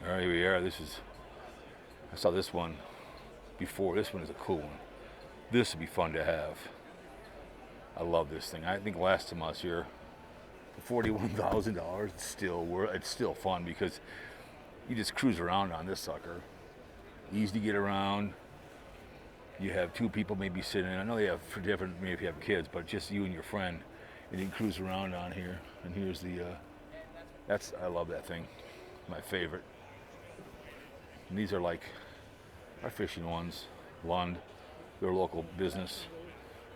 All right, here we are. I saw this one before. This one is a cool one. This would be fun to have. I love this thing. I think last time I was here, for $41,000, it's still fun because you just cruise around on this sucker. Easy to get around. You have two people maybe sitting in. I know they have for different, maybe if you have kids, but just you and your friend, and you can cruise around on here. And here's the, I love that thing. My favorite. And these are like our fishing ones. Lund, they're a local business.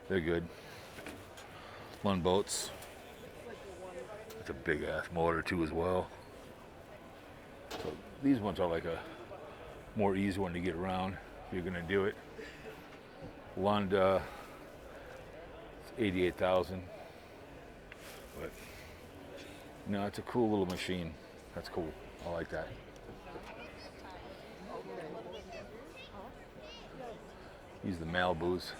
They're good. Lund boats. It's a big ass motor too as well. So these ones are like a more easy one to get around if you're gonna do it. Lund, it's 88,000. But no, it's a cool little machine. That's cool. I like that. These are the Malibus.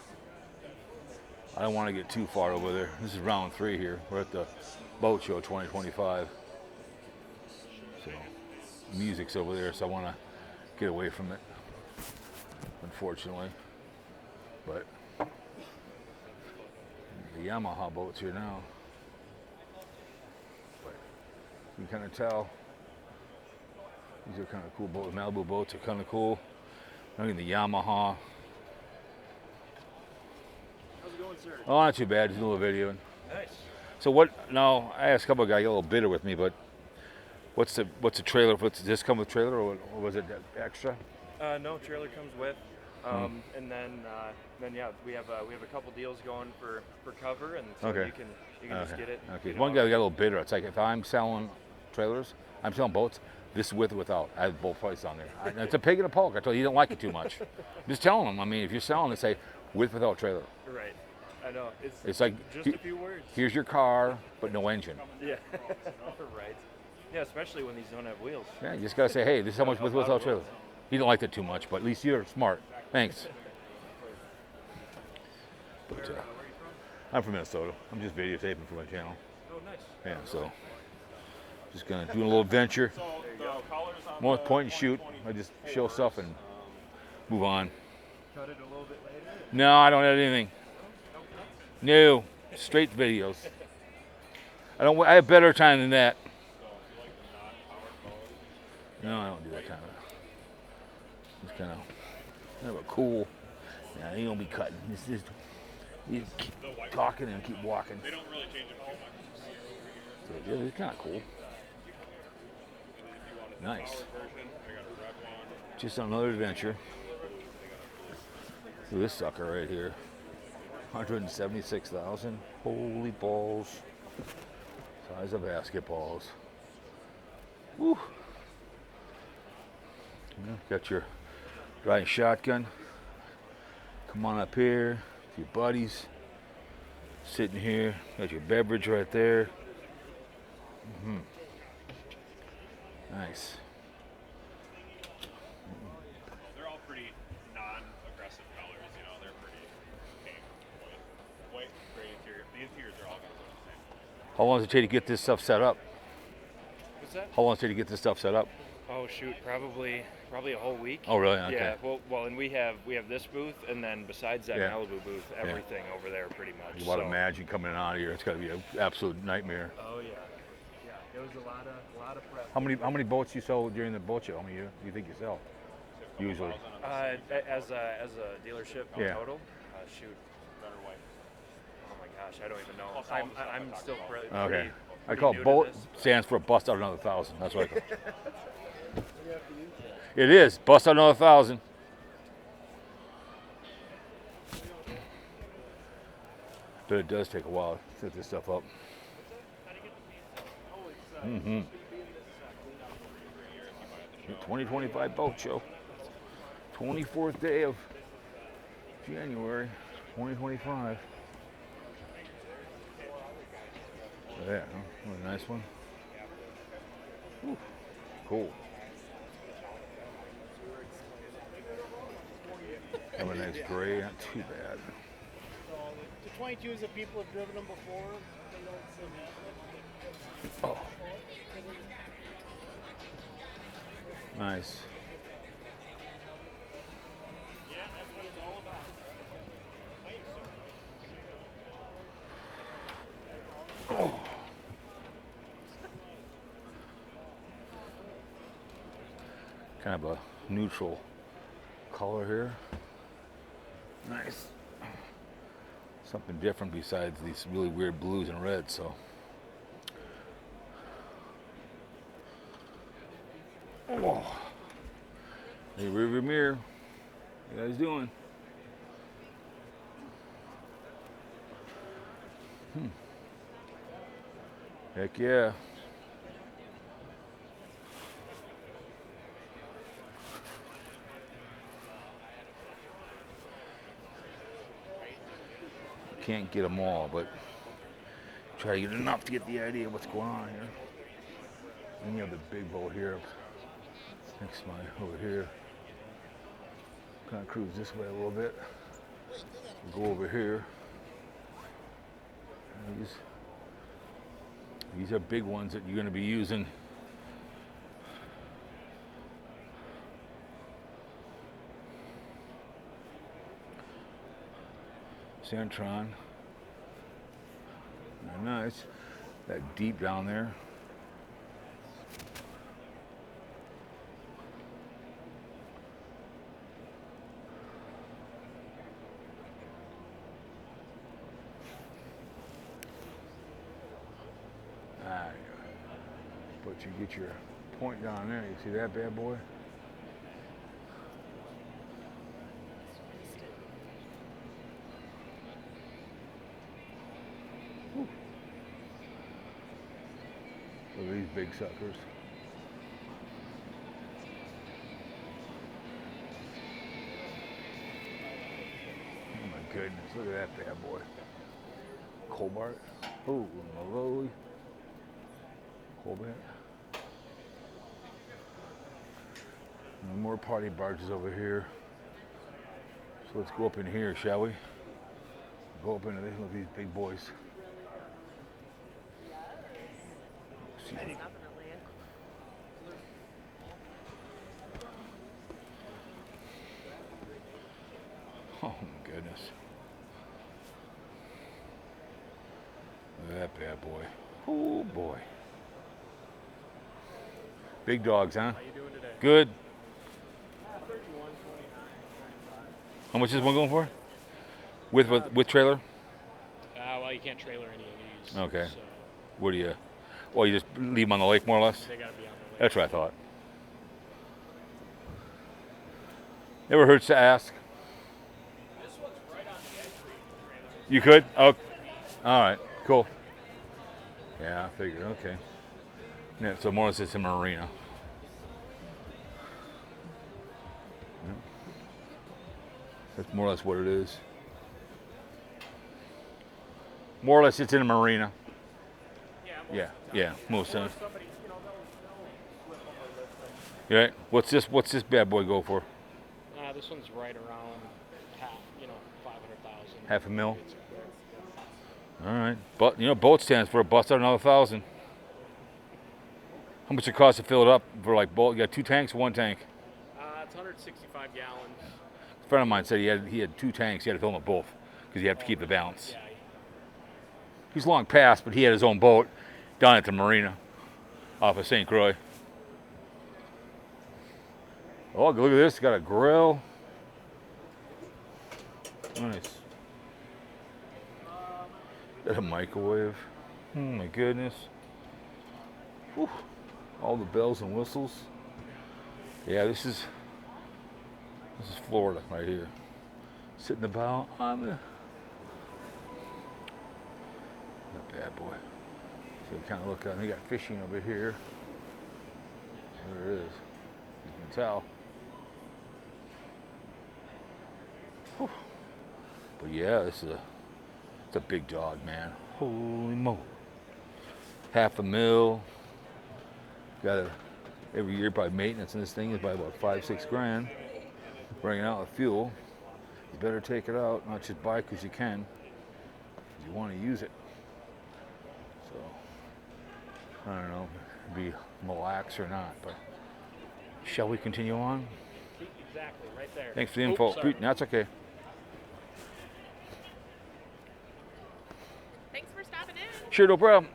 I don't want to get too far over there. This is round 3 here. We're at the boat show 2025. So music's over there, so I want to get away from it, unfortunately. But the Yamaha boats here now. But you can kind of tell these are kind of cool boats. Malibu boats are kind of cool. Look at the Yamaha. How's it going, sir? Oh, not too bad. Just a little videoing. Nice. So what? Now I asked a couple of guys, got a little bitter with me, but what's the trailer? Does this come with trailer, or was it extra? No, trailer comes with, and then yeah, we have a couple deals going for cover, and so Okay. you can just get it. Okay. you know, One guy got a little bitter. It's like if I'm selling trailers, I'm selling boats. This is with or without. I have both prices on there. It's a pig and a poke. I told you, you don't like it too much. Just telling them. I mean, if you're selling it, say with without trailer. Right. I know. It's like just a few words. Here's your car, but no engine. Yeah. Right. Yeah, especially when these don't have wheels. Yeah, you just gotta say, hey, this is how much with without trailer. He don't like that too much, but at least you're smart. Thanks. But I'm from Minnesota. I'm just videotaping for my channel. Oh, nice. Yeah, so just gonna do a little adventure. More point and shoot. I just show stuff and move on. Cut it a little bit later. No, I don't edit anything. No, straight videos. I have better time than that. No, I don't do that kind of. It's kind of cool. Yeah, you don't be cutting. It's just you keep talking and keep walking. They don't really change it too much. So, yeah, it's kind of cool. Nice. Just another adventure. Look at this sucker right here. 176,000. Holy balls. Size of basketballs. Woo. Yeah, got your riding shotgun. Come on up here with your buddies. Sitting here. Got your beverage right there. Nice. They're all pretty non-aggressive colors, you know, they're pretty tame. White, gray interior. The interiors are all going to look the same. How long does it take to get this stuff set up? What's that? How long does it take to get this stuff set up? Oh shoot, probably a whole week. Oh really? Okay. Yeah. Well, and we have this booth, and then besides that Yeah. Malibu booth, everything over there pretty much. You want to imagine coming out of here. It's got to be an absolute nightmare. Oh yeah. Yeah. It was a lot of prep. How many boats you sell during the boat show? How many you think you sell? Usually. As a dealership Yeah. total, shoot. Better white. Oh my gosh, I don't even know. I'm still pretty. Okay. I pretty call new to boat this. stands for bust out another 1,000. That's what I call it. It is bust out another 1,000. But it does take a while to set this stuff up. 2025 boat show. 24th day of January, 2025. Yeah, huh? What a nice one. Whew. Cool. Have a nice gray, not too bad. The 22s that people have driven them before, they don't seem Oh. Nice. Oh. Kind of a neutral color here. Nice. Something different besides these really weird blues and reds, so. Oh. Hey, rearview mirror. What you guys doing? Heck yeah. Can't get them all, but try to get enough to get the idea of what's going on here. And you have the big boat here. Next to my over here. Kind of cruise this way a little bit. Go over here. These are big ones that you're going to be using. Centron. Very nice. That deep down there. But you get your point down there. You see that bad boy? Whew. Look at these big suckers. Oh my goodness, look at that bad boy. Cobalt. Oh, Malloy. Cobalt. And more party barges over here. So let's go up in here, shall we? Go up into this with these big boys. See. Oh my goodness. Look at that bad boy. Oh boy. Big dogs, huh? How you doing today? Good. How much is one going for? With trailer? Well, you can't trailer any of these. Okay. So What do you? Well, you just leave them on the lake, more or less. they gotta be on the lake. That's what I thought. Never hurts to ask. This one's right on the entry. You could? Oh, all right, cool. Yeah, I figured. Okay. Yeah, so more or less it's a marina. Yep. That's more or less what it is. More or less, it's in a marina. Yeah, most of it. Yeah. What's this bad boy go for? This one's right around half, 500,000. Half a mil. All right, but boat stands for a bust out another 1,000. How much it cost to fill it up for like boat? You got 2 tanks, 1 tank. It's 165 gallons. A friend of mine said he had 2 tanks. He had to fill them with both because you have to keep the balance. Yeah. He's long past, but he had his own boat down at the marina off of St. Croix. Oh, look at this. Got a grill. Nice. Got a microwave. Oh my goodness. Whew. All the bells and whistles. Yeah, this is Florida right here. Sitting about on the that bad boy. So you kind of look out. You got fishing over here. There it is. You can tell. Whew. But yeah, it's a big dog, man. Holy moly. Half a mil. Got every year by maintenance, and this thing is by about $5-6 grand. Bringing out the fuel. You better take it out, not just buy because you can. You want to use it. So I don't know, be mille lacs or not, but Shall we continue on? Exactly, right there. Thanks for the Oops, info. sorry. That's okay. Thanks for stopping in. Sure, no problem.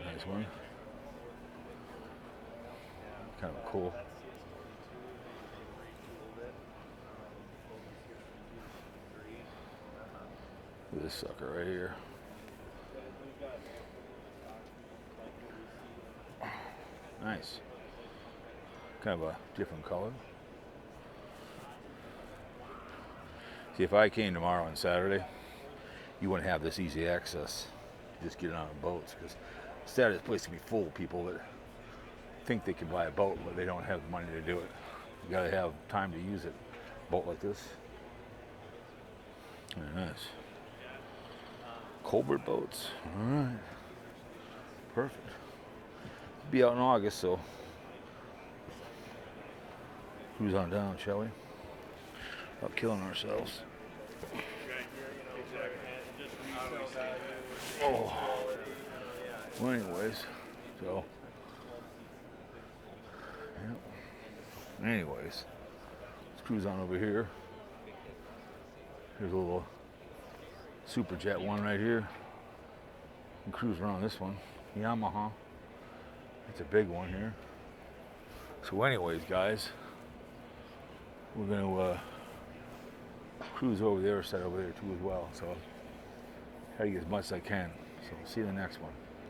Nice one. Kind of cool. Look at this sucker right here. Nice. Kind of a different color. See, if I came tomorrow on Saturday, you wouldn't have this easy access. Just get on boats, because Saturday's place to be full of people that think they can buy a boat, but they don't have the money to do it. You gotta have time to use it. Boat like this. Very nice. Colbert boats. All right. Perfect. Be out in August, so cruise on down, shall we? Without killing ourselves. Oh. Well, anyways, so. Yep. Anyways, let's cruise on over here. Here's a little Superjet one right here. And cruise around this one. Yamaha. It's a big one here. So anyways, guys, we're going to cruise over the other side over there too as well. So try to get as much as I can. So see you in the next one.